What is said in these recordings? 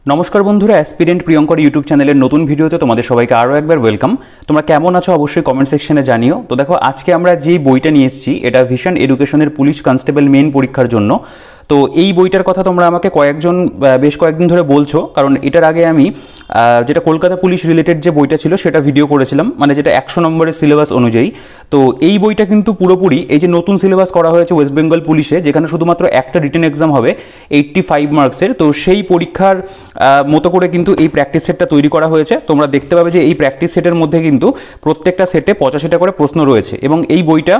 নমস্কার বন্ধুরা, aspirant Priyankar YouTube চ্যানেলের নতুন ভিডিওতে তোমাদের সবাইকে আরও একবার ওয়েলকাম। তোমরা কেমন আছো অবশ্যই কমেন্ট সেকশনে জানিও। তো দেখো, আজকে আমরা যেই বইটা নিয়ে এসেছি এটা ভিশন এডুকেশনের পুলিশ কনস্টেবল মেন পরীক্ষার জন্য। তো এই বইটার কথা তোমরা আমাকে বেশ কয়েকদিন ধরে বলছো, কারণ এটার আগে আমি যেটা কলকাতা পুলিশ রিলেটেড যে বইটা ছিল সেটা ভিডিও করেছিলাম, মানে যেটা 100 নম্বরের সিলেবাস অনুযায়ী। তো এই বইটা কিন্তু পুরোপুরি এই যে নতুন সিলেবাস করা হয়েছে ওয়েস্ট বেঙ্গল পুলিশে, যেখানে শুধুমাত্র একটা রিটেন এক্সাম হবে 85 মার্কসের। তো সেই পরীক্ষার মতো করে কিন্তু এই প্র্যাকটিস সেটটা তৈরি করা হয়েছে। তোমরা দেখতে পাবে যে এই প্র্যাকটিস সেটের মধ্যে কিন্তু প্রত্যেকটা সেটে 85টা করে প্রশ্ন রয়েছে, এবং এই বইটা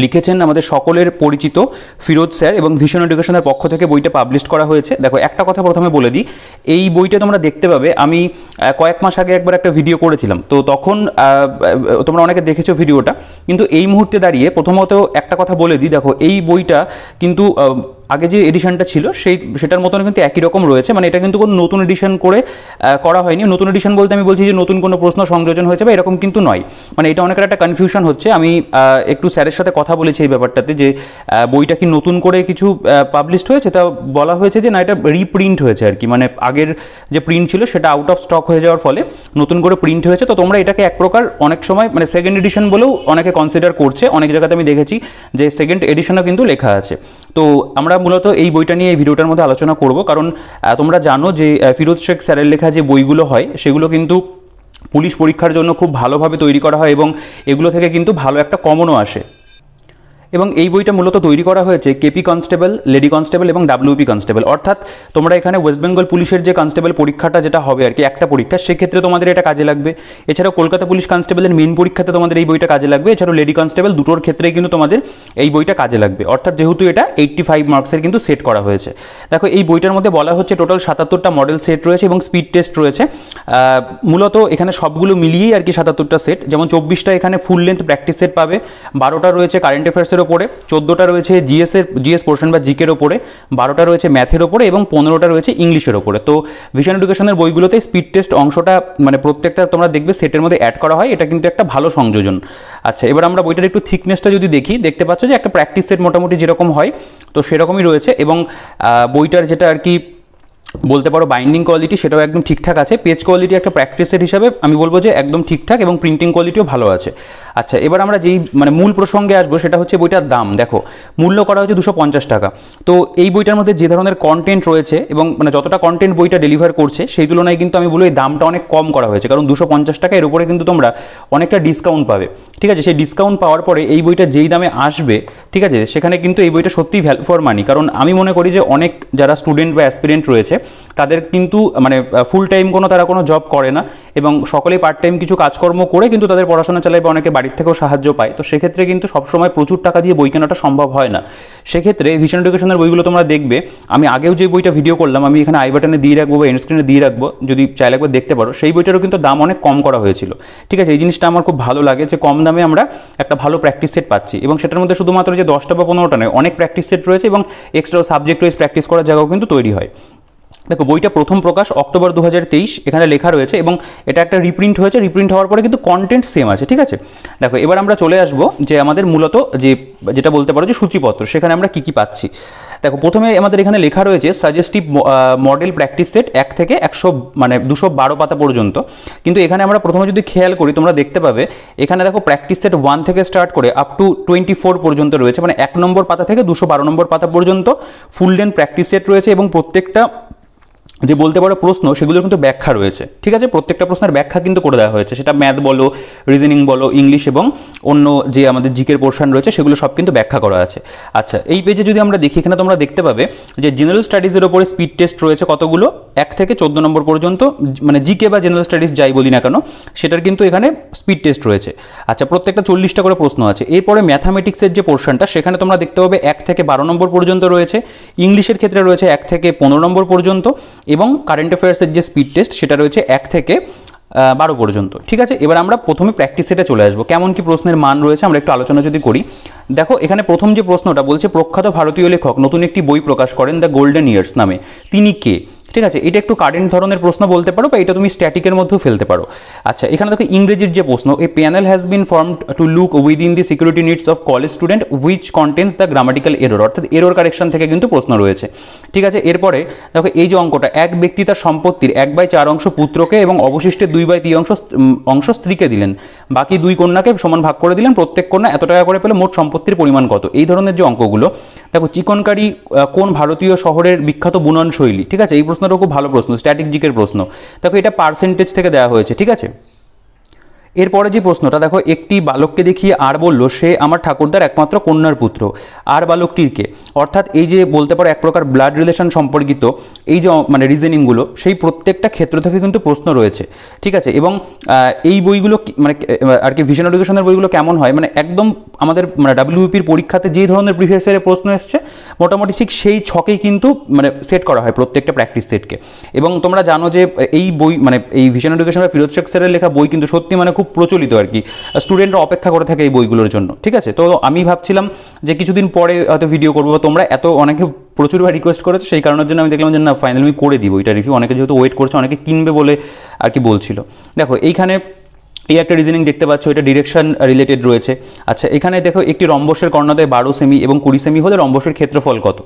লিখেছেন আমাদের সকলের পরিচিত ফিরোজ স্যার, এবং ভিশন এডুকেশনের পক্ষ থেকে বইটা পাবলিশ করা হয়েছে। দেখো, একটা কথা প্রথমে বলে দিই, এই বইটা তোমরা দেখতে পাবে আমি কয়েক মাস আগে একবার একটা ভিডিও করেছিলাম, তো তখন তোমরা অনেকে দেখেছো ভিডিওটা। কিন্তু এই মুহূর্তে দাঁড়িয়ে প্রথমত একটা কথা বলে দিই, দেখো এই বইটা কিন্তু আগে যে এডিশনটা ছিল সেটার মতন কিন্তু একই রকম রয়েছে, মানে এটা কিন্তু কোনো নতুন এডিশন করে করা হয়নি। নতুন এডিশন বলতে আমি বলছি যে নতুন কোনো প্রশ্ন সংযোজন হয়েছে বা এরকম কিন্তু নয়, মানে এটা অনেকের একটা কনফিউশন হচ্ছে। আমি একটু স্যারের সাথে কথা বলেছি এই ব্যাপারটাতে, যে বইটা কি নতুন করে কিছু পাবলিশড হয়েছে, তা বলা হয়েছে যে না, এটা রিপ্রিন্ট হয়েছে আর কি, মানে আগের যে প্রিন্ট ছিল সেটা আউট অফ স্টক হয়ে যাওয়ার ফলে নতুন করে প্রিন্ট হয়েছে। তো তোমরা এটাকে এক প্রকার অনেক সময় মানে সেকেন্ড এডিশন বলেও অনেকে কনসিডার করছে, অনেক জায়গাতে আমি দেখেছি যে সেকেন্ড এডিশনও কিন্তু লেখা আছে। তো আমরা মূলত এই বইটা নিয়ে এই ভিডিওটার মধ্যে আলোচনা করব, কারণ তোমরা জানো যে ফিরোজ শেখ স্যারের লেখা যে বইগুলো হয় সেগুলো কিন্তু পুলিশ পরীক্ষার জন্য খুব ভালোভাবে তৈরি করা হয়, এবং এগুলো থেকে কিন্তু ভালো একটা কমনও আসে। এবং এই বইটা মূলত তৈরি করা হয়েছে কেপি কনস্টেবল, লেডি কনস্টেবল এবং ডাব্লিউপি কনস্টেবল, অর্থাৎ তোমরা এখানে ওয়েস্ট বেঙ্গল পুলিশের যে কনস্টেবল পরীক্ষাটা যেটা হবে আর কি, একটা পরীক্ষা, সেক্ষেত্রে তোমাদের এটা কাজে লাগবে। এছাড়াও কলকাতা পুলিশ কনস্টেবলের মেন পরীক্ষাতে তোমাদের এই বইটা কাজে লাগবে। এছাড়াও লেডি কনস্টেবল দুটোর ক্ষেত্রেই কিন্তু তোমাদের এই বইটা কাজে লাগবে, অর্থাৎ যেহেতু এটা 85 মার্কসের কিন্তু সেট করা হয়েছে। দেখো, এই বইটার মধ্যে বলা হচ্ছে টোটাল 77টা মডেল সেট রয়েছে এবং স্পিড টেস্ট রয়েছে। মূলত এখানে সবগুলো মিলিয়েই আর কি 77টা সেট, যেমন 24টা এখানে ফুল লেন্থ প্র্যাকটিস সেট পাবে, 12টা রয়েছে কারেন্ট অ্যাফেয়ার্সের ওপরে, 14টা রয়েছে জিএস পোর্শন বা জিকের ওপরে, 12টা রয়েছে ম্যাথের ওপরে এবং 15টা রয়েছে ইংলিশের ওপরে। তো ভিশন এডুকেশনের বইগুলোতে স্পিড টেস্ট অংশটা মানে প্রত্যেকটা তোমরা দেখবে সেটের মধ্যে অ্যাড করা হয়, এটা কিন্তু একটা ভালো সংযোজন। আচ্ছা, এবার আমরা বইটার একটু থিকনেসটা যদি দেখি, দেখতে পাচ্ছ যে একটা প্র্যাকটিস সেট মোটামুটি যেরকম হয় তো সেরকমই রয়েছে, এবং বইটার যেটা আর কি বলতে পারো বাইন্ডিং কোয়ালিটি সেটাও একদম ঠিকঠাক আছে। পেজ কোয়ালিটি একটা প্র্যাকটিস সেট হিসাবে আমি বলবো যে একদম ঠিকঠাক, এবং প্রিন্টিং কোয়ালিটিও ভালো আছে। আচ্ছা, এবার আমরা যেই মানে মূল প্রসঙ্গে আসবো সেটা হচ্ছে বইটার দাম। দেখো, মূল্য করা হচ্ছে 250 টাকা। তো এই বইটার মধ্যে যে ধরনের কন্টেন্ট রয়েছে এবং মানে যতটা কন্টেন্ট বইটা ডেলিভার করছে সেই তুলনায় কিন্তু আমি বলবো এই দামটা অনেক কম করা হয়েছে, কারণ 250 টাকা এর উপরে কিন্তু তোমরা অনেকটা ডিসকাউন্ট পাবে। ঠিক আছে, সেই ডিসকাউন্ট পাওয়ার পরে এই বইটা যেই দামে আসবে, ঠিক আছে, সেখানে কিন্তু এই বইটা সত্যিই ভ্যালু ফর মানি। কারণ আমি মনে করি যে অনেক যারা স্টুডেন্ট বা অ্যাসপিরেন্ট রয়েছে তাদের কিন্তু মানে ফুল টাইম তারা কোনো জব করে না, এবং সকলেই পার্ট টাইম কিছু কাজকর্ম করে কিন্তু তাদের পড়াশোনা চালায় বা অনেকে বাড়ির থেকেও সাহায্য পায়। তো সেক্ষেত্রে কিন্তু সবসময় প্রচুর টাকা দিয়ে বই কেনাটা সম্ভব হয় না। সেক্ষেত্রে ভিশন এডুকেশনের বইগুলো তোমরা দেখবে, আমি আগেও যে বইটা ভিডিও করলাম আমি এখানে আই বাটনে দিয়ে রাখবো বা এন্ড স্ক্রিনে দিয়ে রাখবো, যদি চাইলে একবার দেখতে পারো, সেই বইটারও কিন্তু দাম অনেক কম করা হয়েছিল। ঠিক আছে, এই জিনিসটা আমার খুব ভালো লাগে যে কম দামে আমরা একটা ভালো প্র্যাকটিস সেট পাচ্ছি, এবং সেটার মধ্যে শুধুমাত্র যে 10টা বা 15টা নয়, অনেক প্র্যাকটিস সেট রয়েছে এবং এক্সট্রা সাবজেক্ট ওয়াইজ প্র্যাকটিস করার জায়গাও কিন্তু তৈরি হয়। দেখো, বইটা প্রথম প্রকাশ অক্টোবর 2023 এখানে লেখা রয়েছে, এবং এটা একটা রিপ্রিন্ট হয়েছে। রিপ্রিন্ট হওয়ার পরে কিন্তু কন্টেন্ট সেম আছে। ঠিক আছে, দেখো এবার আমরা চলে আসবো যে আমাদের মূলত যেটা বলতে পারো যে সূচিপত্র, সেখানে আমরা কি পাচ্ছি। দেখো, প্রথমে আমাদের এখানে লেখা রয়েছে সাজেস্টিভ মডেল প্র্যাকটিস সেট 1 থেকে 212 পাতা পর্যন্ত। কিন্তু এখানে আমরা প্রথমে যদি খেয়াল করি তোমরা দেখতে পাবে এখানে দেখো প্র্যাকটিস সেট 1 থেকে স্টার্ট করে আপ টু 24 পর্যন্ত রয়েছে, মানে 1 নম্বর পাতা থেকে 212 নম্বর পাতা পর্যন্ত ফুল লেন্থ প্র্যাকটিস সেট রয়েছে, এবং প্রত্যেকটা যে বলতে পারো প্রশ্ন সেগুলোর কিন্তু ব্যাখ্যা রয়েছে। ঠিক আছে, প্রত্যেকটা প্রশ্নের ব্যাখ্যা কিন্তু করে দেওয়া হয়েছে, সেটা ম্যাথ বলো, রিজনিং বলো, ইংলিশ এবং অন্য যে আমাদের জিকের পোর্শন রয়েছে সেগুলো সব কিন্তু ব্যাখ্যা করা আছে। আচ্ছা, এই পেজে যদি আমরা দেখি, এখানে তোমরা দেখতে পাবে যে জেনারেল স্টাডিজের ওপরে স্পিড টেস্ট রয়েছে কতগুলো, 1 থেকে 14 নম্বর পর্যন্ত, মানে জিকে বা জেনারেল স্টাডিজ যাই বলি না কেন সেটার কিন্তু এখানে স্পিড টেস্ট রয়েছে। আচ্ছা, প্রত্যেকটা 40টা করে প্রশ্ন আছে। এরপরে ম্যাথামেটিক্সের যে পোর্শনটা সেখানে তোমরা দেখতে পাবে 1 থেকে 12 নম্বর পর্যন্ত রয়েছে। ইংলিশের ক্ষেত্রে রয়েছে 1 থেকে 15 নম্বর পর্যন্ত, এবং কারেন্ট অ্যাফেয়ার্সের যে স্পিড টেস্ট সেটা রয়েছে 1 থেকে 12 পর্যন্ত। ঠিক আছে, এবার আমরা প্রথমে প্র্যাকটিস সেটে চলে আসবো। কেমন কি প্রশ্নের মান রয়েছে আমরা একটু আলোচনা যদি করি। দেখো, এখানে প্রথম যে প্রশ্নটা বলছে প্রখ্যাত ভারতীয় লেখক নতুন একটি বই প্রকাশ করেন দ্য গোল্ডেন ইয়ার্স নামে, তিনি কে? ঠিক আছে, এটা একটু কারেন্ট ধরনের প্রশ্ন বলতে পারো, বা এটা তুমি স্ট্যাটিকের মধ্যেও ফেলতে পারো। আচ্ছা, এখানে দেখো ইংরেজির যে প্রশ্ন, A panel has been formed to look within the security needs of college student which contains the grammatical error, অর্থাৎ এরর কারেকশন থেকে কিন্তু প্রশ্ন রয়েছে। ঠিক আছে, এরপরে দেখো এই যে অঙ্কটা, এক ব্যক্তি তার সম্পত্তির 1/4 অংশ পুত্রকে এবং অবশিষ্টের 2/3 অংশ স্ত্রীকে দিলেন, বাকি 2 কন্যাকে সমান ভাগ করে দিলেন, প্রত্যেক কন্যা এত টাকা করে পেলে, মোট সম্পত্তির পরিমাণ কত? এই ধরনের যে অঙ্কগুলো, দেখো চিকনকারি কোন ভারতীয় শহরের বিখ্যাত বুনন শৈলী? ঠিক আছে, এই প্রশ্নটাও খুব ভালো প্রশ্ন, স্ট্যাটিক জিকের প্রশ্ন। দেখো এটা পার্সেন্টেজ থেকে দেওয়া হয়েছে। ঠিক আছে, এরপরে যে প্রশ্নটা দেখো, একটি বালককে দেখিয়ে আর বলল সে আমার ঠাকুরদার একমাত্র কন্যার পুত্র, আর বালকটির কে? অর্থাৎ এই যে বলতে পারো এক প্রকার ব্লাড রিলেশন সম্পর্কিত এই যে মানে রিজনিংগুলো, সেই প্রত্যেকটা ক্ষেত্র থেকে কিন্তু প্রশ্ন রয়েছে। ঠিক আছে, এবং এই বইগুলো মানে আর কি ভিশন এডুকেশনের বইগুলো কেমন হয়, মানে একদম আমাদের মানে ডাব্লিউপির পরীক্ষাতে যে ধরনের প্রিভিয়াস ইয়ারের প্রশ্ন এসছে মোটামুটি ঠিক সেই ছকেই কিন্তু মানে সেট করা হয় প্রত্যেকটা প্র্যাকটিস সেটকে। এবং তোমরা জানো যে এই বই মানে এই ভিশন এডুকেশনের ফিরোজ শেখ স্যারের লেখা বই কিন্তু সত্যি মানে খুব প্রচলিত আর কি, স্টুডেন্টরা অপেক্ষা করে থাকে এই বইগুলোর জন্য। ঠিক আছে, তো আমি ভাবছিলাম যে কিছুদিন পরে হয়তো ভিডিও করবো, তোমরা এত অনেকে প্রচুরবার রিকোয়েস্ট করেছো, সেই কারণের জন্য আমি দেখলাম যে না, ফাইনালি আমি করে দিব এটা রিভিউ। অনেকে যেহেতু ওয়েট করছে, অনেকে কিনবে বলে আর কি বলছিল। দেখো এইখানে এই একটা রিজনিং দেখতে পাচ্ছ, এটা ডিরেকশন রিলেটেড রয়েছে। আচ্ছা, এখানে দেখো একটি রম্বসের কর্ণদ্বয় 12 সেমি এবং 20 সেমি হলে রম্বসের ক্ষেত্রফল কত?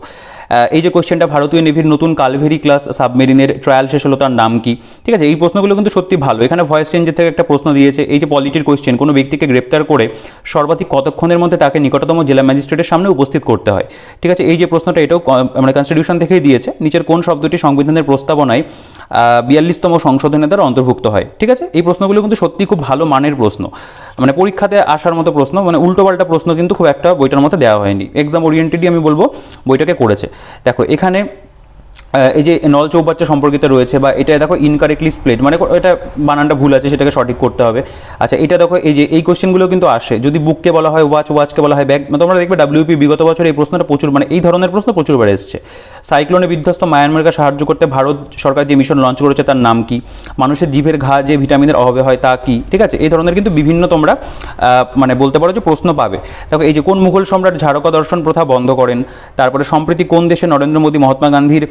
এই যে কোশ্চেনটা, ভারতীয় নেভির নতুন কালভেরি ক্লাস সাবমেরিনের ট্রায়াল শেষ হলো, তার নাম কি? ঠিক আছে, এই প্রশ্নগুলো কিন্তু সত্যি ভালো। এখানে ভয়েস চেঞ্জের থেকে একটা প্রশ্ন দিয়েছে। এই যে পলিটির কোশ্চেন, কোনো ব্যক্তিকে গ্রেপ্তার করে সর্বাধিক কতক্ষণের মধ্যে তাকে নিকটতম জেলা ম্যাজিস্ট্রেটের সামনে উপস্থিত করতে হয়? ঠিক আছে, এই যে প্রশ্নটা, এটাও মানে কনস্টিটিউশন থেকেই দিয়েছে। নিচের কোন শব্দটি সংবিধানের প্রস্তাবনায় 42তম সংশোধনের দ্বারা অন্তর্ভুক্ত হয়? ঠিক আছে, এই প্রশ্নগুলো কিন্তু সত্যি খুব ভালো মানের প্রশ্ন, মানে পরীক্ষাতে আসার মতো প্রশ্ন, মানে উল্টোপাল্টা প্রশ্ন কিন্তু খুব একটা বইটার মধ্যে দেওয়া হয়নি। এক্সাম ওরিয়েন্টেডই আমি বলবো বইটাকে করেছে। দেখো এখানে এই যে নল চৌবাচ্চা সম্পর্কিত রয়েছে, বা এটা দেখো ইনকারেক্টলি স্প্লিট, মানে এটা বানানটা ভুল আছে, সেটাকে সঠিক করতে হবে। আচ্ছা, এটা দেখো এই যে এই কোশ্চেনগুলো কিন্তু আসে, যদি বুককে বলা হয় ওয়াচ, ওয়াচকে বলা হয় ব্যাগ। তোমরা দেখবে ডাব্লিউপি বিগত বছর এই প্রশ্নটা প্রচুর, মানে এই ধরনের প্রশ্ন প্রচুরবার এসেছে। সাইক্লোনে বিধ্বস্ত মায়ানমারকে সাহায্য করতে ভারত সরকার যে মিশন লঞ্চ করেছে তার নাম কি? মানুষের জিভের ঘা যে ভিটামিনের অভাবে হয় তা কি? ঠিক আছে, এই ধরনের কিন্তু বিভিন্ন তোমরা মানে বলতে পারো যে প্রশ্ন পাবে। দেখো এই যে কোন মুঘল সম্রাট ঝাড়কা দর্শন প্রথা বন্ধ করেন? তারপরে সম্প্রতি কোন দেশে নরেন্দ্র মোদী মহাত্মা গান্ধীর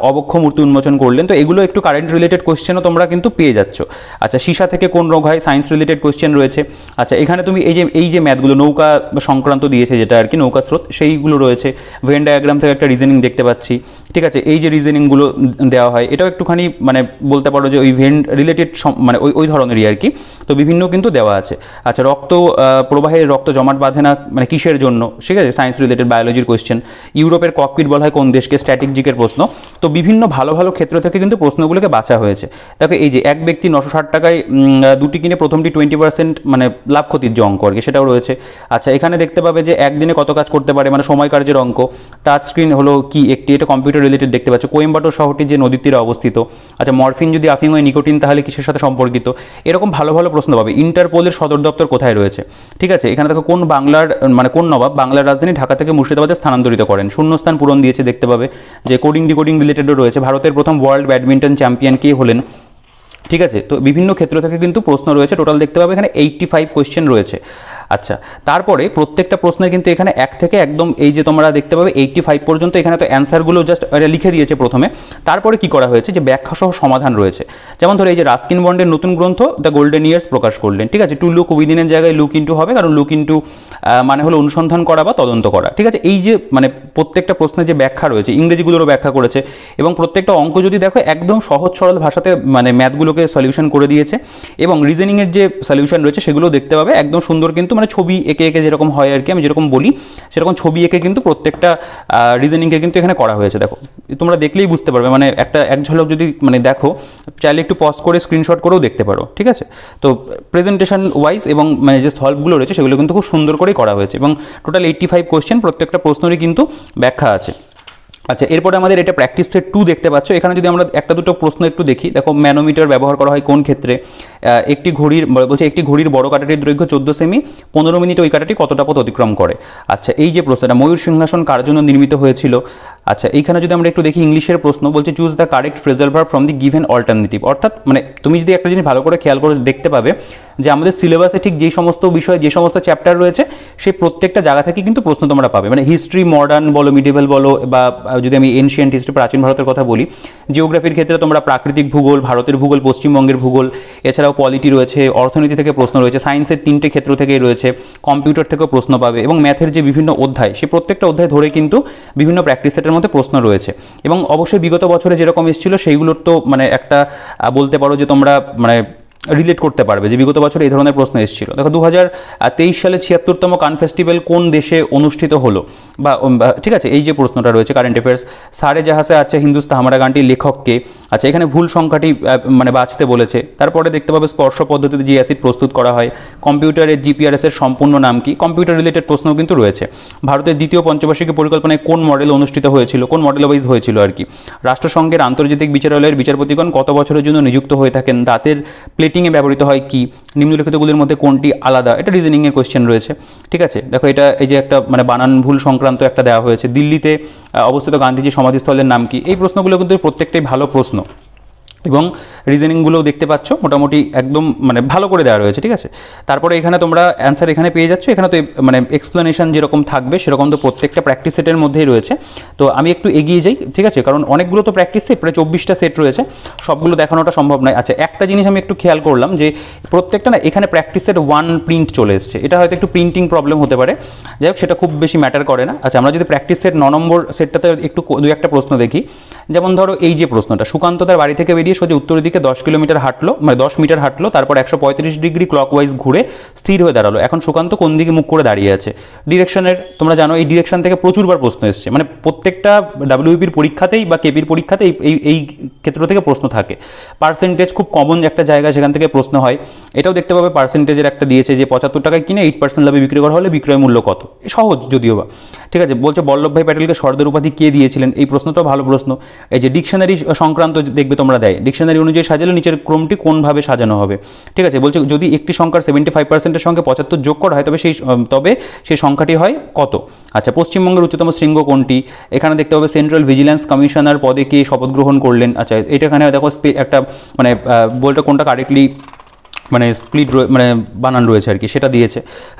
অবক্ষ মূর্তি উন্মোচন করলেন? তো এগুলো একটু কারেন্ট রিলেটেড কোশ্চেনও তোমরা কিন্তু পেয়ে যাচ্ছ। আচ্ছা, সীসা থেকে কোন রোগ হয়? সায়েন্স রিলেটেড কোশ্চেন রয়েছে। আচ্ছা, এখানে তুমি এই যে ম্যাথগুলো নৌকা সংক্রান্ত দিয়েছে, যেটা আর কি নৌকা স্রোত, সেইগুলো রয়েছে। ভেন ডায়াগ্রাম থেকে একটা রিজনিং দেখতে পাচ্ছি। ঠিক আছে, এই যে রিজনিংগুলো দেওয়া হয়, এটাও একটুখানি মানে বলতে পারো যে ওই ভেন রিলেটেড মানে ওই ধরনেরই আর কি। তো বিভিন্ন কিন্তু দেওয়া আছে। আচ্ছা, রক্ত প্রবাহে রক্ত জমাট বাঁধে না মানে কিসের জন্য? ঠিক আছে, সায়েন্স রিলেটেড বায়োলজির কোশ্চেন। ইউরোপের ককপিট বলা হয় কোন দেশকে? স্ট্যাটিক জিকের প্রশ্ন। তো বিভিন্ন ভালো ভালো ক্ষেত্র থেকে কিন্তু প্রশ্নগুলোকে বাছা হয়েছে। দেখো এই যে এক ব্যক্তি 960 টাকায় দুটি কিনে প্রথমটি 20% মানে লাভ ক্ষতির যে অঙ্ক আর কি, সেটাও রয়েছে। আচ্ছা, এখানে দেখতে পাবে যে একদিনে কত কাজ করতে পারে, মানে সময় কার্যের অঙ্ক। টাচ স্ক্রিন হলো কি একটি? এটা কম্পিউটার রিলেটেড দেখতে পাচ্ছ। কোয়েম্বাটোর শহরটি যে নদীর তীরে অবস্থিত। আচ্ছা, মরফিন যদি আফিং হয় নিকোটিন তাহলে কিসের সাথে সম্পর্কিত? এরকম ভালো ভালো প্রশ্ন পাবে। ইন্টারপোলের সদর দপ্তর কোথায় রয়েছে? ঠিক আছে, এখানে দেখো কোন বাংলার মানে কোন নবাব বাংলার রাজধানী ঢাকা থেকে মুর্শিদাবাদে স্থানান্তরিত করেন? শূন্যস্থান পূরণ দিয়েছে দেখতে পাবে। যে কোডিং ডিকোডিং রিলেটেডও রয়েছে। ভারতের প্রথম ওয়ার্ল্ড ব্যাডমিন্টন চ্যাম্পিয়ন কে হলেন? ঠিক আছে, তো বিভিন্ন ক্ষেত্র থেকে কিন্তু প্রশ্ন রয়েছে। টোটাল দেখতে পাবে এখানে 85 কোয়েশ্চেন রয়েছে। আচ্ছা, তারপরে প্রত্যেকটা প্রশ্নের কিন্তু এখানে 1 থেকে একদম এই যে তোমরা দেখতে পাবে 85 পর্যন্ত। এখানে তো অ্যান্সারগুলো জাস্ট লিখে দিয়েছে প্রথমে, তারপরে কি করা হয়েছে যে ব্যাখ্যা সহ সমাধান রয়েছে। যেমন ধরো এই যে রাস্কিন বন্ডের নতুন গ্রন্থ দ্য গোল্ডেন ইয়ার্স প্রকাশ করলেন। ঠিক আছে, টু লুক উইদিনের জায়গায় লুক ইন্টু হবে, কারণ লুক ইন্টু মানে হলো অনুসন্ধান করা বা তদন্ত করা। ঠিক আছে, এই যে মানে প্রত্যেকটা প্রশ্নের যে ব্যাখ্যা রয়েছে, ইংরেজিগুলোরও ব্যাখ্যা করেছে, এবং প্রত্যেকটা অঙ্ক যদি দেখো একদম সহজ সরল ভাষাতে মানে ম্যাথগুলোকে সলিউশন করে দিয়েছে। এবং রিজনিংয়ের যে সলিউশন রয়েছে সেগুলো দেখতে পাবে একদম সুন্দর, কিন্তু মানে ছবি এঁকে এঁকে যেরকম হয় আর কি, আমি যেরকম বলি সেরকম ছবি এঁকে কিন্তু প্রত্যেকটা রিজনিংকে কিন্তু এখানে করা হয়েছে। দেখো তোমরা দেখলেই বুঝতে পারবে, মানে এক ঝলক যদি মানে দেখো, চাইলে একটু পজ করে স্ক্রিনশট করেও দেখতে পারো। ঠিক আছে, তো প্রেজেন্টেশন ওয়াইজ এবং মানে যে সলভগুলো রয়েছে সেগুলো কিন্তু খুব সুন্দর করেই করা হয়েছে, এবং টোটাল 85 কোয়েশ্চেন, প্রত্যেকটা প্রশ্নেরই কিন্তু ব্যাখ্যা আছে। আচ্ছা, এরপরে আমাদের এটা প্র্যাকটিস সেট 2 দেখতে পাচ্ছ। এখানে যদি আমরা একটা দুটো প্রশ্ন একটু দেখি, দেখো ম্যানোমিটার ব্যবহার করা হয় কোন ক্ষেত্রে? একটি ঘড়ির বড় কাঁটাটির দৈর্ঘ্য 14 সেমি, 15 মিনিটে ওই কাঁটাটি কতটা পথ অতিক্রম করে? আচ্ছা, এই যে প্রশ্নটা, ময়ূর সিংহাসন কার জন্য নির্মিত হয়েছিল? আচ্ছা, এইখানে যদি আমরা একটু দেখি ইংলিশের প্রশ্ন, বলছে choose the correct phrasal verb from the given alternative. অর্থাৎ মানে তুমি যদি একটা জিনিস ভালো করে খেয়াল করে দেখতে পাবে যে আমাদের সিলেবাসে ঠিক যে সমস্ত বিষয়, যে সমস্ত চ্যাপ্টার রয়েছে, সেই প্রত্যেকটা জায়গা থেকে কিন্তু প্রশ্ন তোমরা পাবে। মানে হিস্ট্রি, মডার্ন বলো, মিডিভেল বলো, বা যদি আমি এনশিয়েন্ট হিস্ট্রি প্রাচীন ভারতের কথা বলি, জিওগ্রাফির ক্ষেত্রে তোমরা প্রাকৃতিক ভূগোল, ভারতের ভূগোল, পশ্চিমবঙ্গের ভূগোল, এছাড়াও পলিটি রয়েছে, অর্থনীতি থেকে প্রশ্ন রয়েছে, সায়েন্সের 3টে ক্ষেত্র থেকেই রয়েছে, কম্পিউটার থেকেও প্রশ্ন পাবে, এবং ম্যাথের যে বিভিন্ন অধ্যায় সেই প্রত্যেকটা অধ্যায় ধরে কিন্তু বিভিন্ন প্র্যাকটিস সেটের মধ্যে প্রশ্ন রয়েছে। এবং অবশ্যই বিগত বছরে যেরকম এসেছিল সেইগুলোর তো মানে একটা বলতে পারো যে তোমরা মানে রিলেট করতে পারবে যে বিগত বছর এই ধরনের প্রশ্ন এসেছিল। দেখো 2023 সালে 76তম কান ফেস্টিভ্যাল কোন দেশে অনুষ্ঠিত হলো, বা ঠিক আছে এই যে প্রশ্নটা রয়েছে কারেন্ট অ্যাফেয়ার্স। সারে জাহাসে আচ্ছা হিন্দুস্তান হামারা গানটির লেখককে, আচ্ছা এখানে ভুল সংখ্যাটি মানে বাঁচতে বলেছে। তারপরে দেখতে পাবে স্পর্শ পদ্ধতিতে যে অ্যাসিড প্রস্তুত করা হয়, কম্পিউটারের জিপিআরএস এর সম্পূর্ণ নাম কি, কম্পিউটার রিলেটেড প্রশ্নও কিন্তু রয়েছে। ভারতের দ্বিতীয় পঞ্চবার্ষিকী পরিকল্পনায় কোন মডেল অনুষ্ঠিত হয়েছিল, কোন মডেল ওয়াইজ হয়েছিল আর কি। রাষ্ট্রসংঘের আন্তর্জাতিক বিচারালয়ের বিচারপতিগণ কত বছরের জন্য নিযুক্ত হয়ে থাকেন, দাঁতের প্লেটিংয়ে ব্যবহৃত হয় কি, নিম্নলিখিতগুলির মধ্যে কোনটি আলাদা, এটা রিজনিংয়ের কোয়েশ্চেন রয়েছে। ঠিক আছে, দেখো এটা এই যে একটা মানে বানান ভুল সংক্রান্ত একটা দেওয়া হয়েছে। দিল্লিতে অবস্থিত গান্ধীজি সমাধিস্থলের নাম কি, এই প্রশ্নগুলো কিন্তু প্রত্যেকটাই ভালো প্রশ্ন, এবং রিজনিংগুলোও দেখতে পাচ্ছ মোটামুটি একদম মানে ভালো করে দেওয়া রয়েছে। ঠিক আছে, তারপরে এখানে তোমরা অ্যান্সার এখানে পেয়ে যাচ্ছ। এখানে তো মানে এক্সপ্লেনেশন যেরকম থাকবে সেরকম তো প্রত্যেকটা প্র্যাকটিস সেটের মধ্যেই রয়েছে। তো আমি একটু এগিয়ে যাই, ঠিক আছে, কারণ অনেকগুলো তো প্র্যাকটিস সেট, প্রায় 24টা সেট রয়েছে, সবগুলো দেখানোটা সম্ভব নয়। আচ্ছা একটা জিনিস আমি একটু খেয়াল করলাম যে প্রত্যেকটা না এখানে প্র্যাকটিস সেট 1 প্রিন্ট চলে এসছে, এটা হয়তো একটু প্রিন্টিং প্রবলেম হতে পারে, যাই হোক সেটা খুব বেশি ম্যাটার করে না। আচ্ছা আমরা যদি প্র্যাকটিস সেট 9 নম্বর সেটটাতে একটু 2-1টা প্রশ্ন দেখি। যেমন ধরো এই যে প্রশ্নটা, সুকান্ত তার বাড়ি থেকে বেরিয়ে সোজা উত্তরের দিকে 10 কিলোমিটার হাঁটলো, মানে 10 মিটার হাঁটলো, তারপর 135 ডিগ্রি ক্লকওয়াইজ ঘুরে স্থির হয়ে দাঁড়ালো। এখন সুকান্ত কোন দিকে মুখ করে দাঁড়িয়ে আছে? ডিরেকশনের তোমরা জানো এই ডিরেকশন থেকে প্রচুরবার প্রশ্ন এসছে, মানে প্রত্যেকটা ডাব্লিউপির পরীক্ষাতেই বা কেপির পরীক্ষাতেই এই ক্ষেত্র থেকে প্রশ্ন থাকে। পার্সেন্টেজ খুব কমন একটা জায়গা, সেখান থেকে প্রশ্ন হয়। এটাও দেখতে পাবে পার্সেন্টেজের একটা দিয়েছে যে 75 টাকায় কিনে 8% লাভে বিক্রি করা হলে বিক্রয় মূল্য কত, সহজ যদিও বা। ঠিক আছে, বলছে বল্লভভাই প্যাটেলকে সর্দার উপাধি কে দিয়েছিলেন, এই প্রশ্নটাও ভালো প্রশ্ন। এই যে ডিকশনারি সংক্রান্ত দেখবে তোমরা দেয়, ডিকশনারি অনুযায়ী সাজালে নিচের ক্রমটি কোনভাবে সাজানো হবে। ঠিক আছে, বলছে যদি একটি সংখ্যার 75%-এর সঙ্গে 75 যোগ করা হয় তবে সেই সংখ্যাটি হয় কত। আচ্ছা পশ্চিমবঙ্গের উচ্চতম শৃঙ্গ কোনটি, এখানে দেখতে পাবে সেন্ট্রাল ভিজিলেন্স কমিশনার পদে কে শপথ গ্রহণ করলেন। আচ্ছা এটা এখানে দেখো একটা মানে বলটা কোনটা কারেক্টলি মানে স্প্লিট মানে বানান রয়েছে আর কি, সেটা দিয়েছে।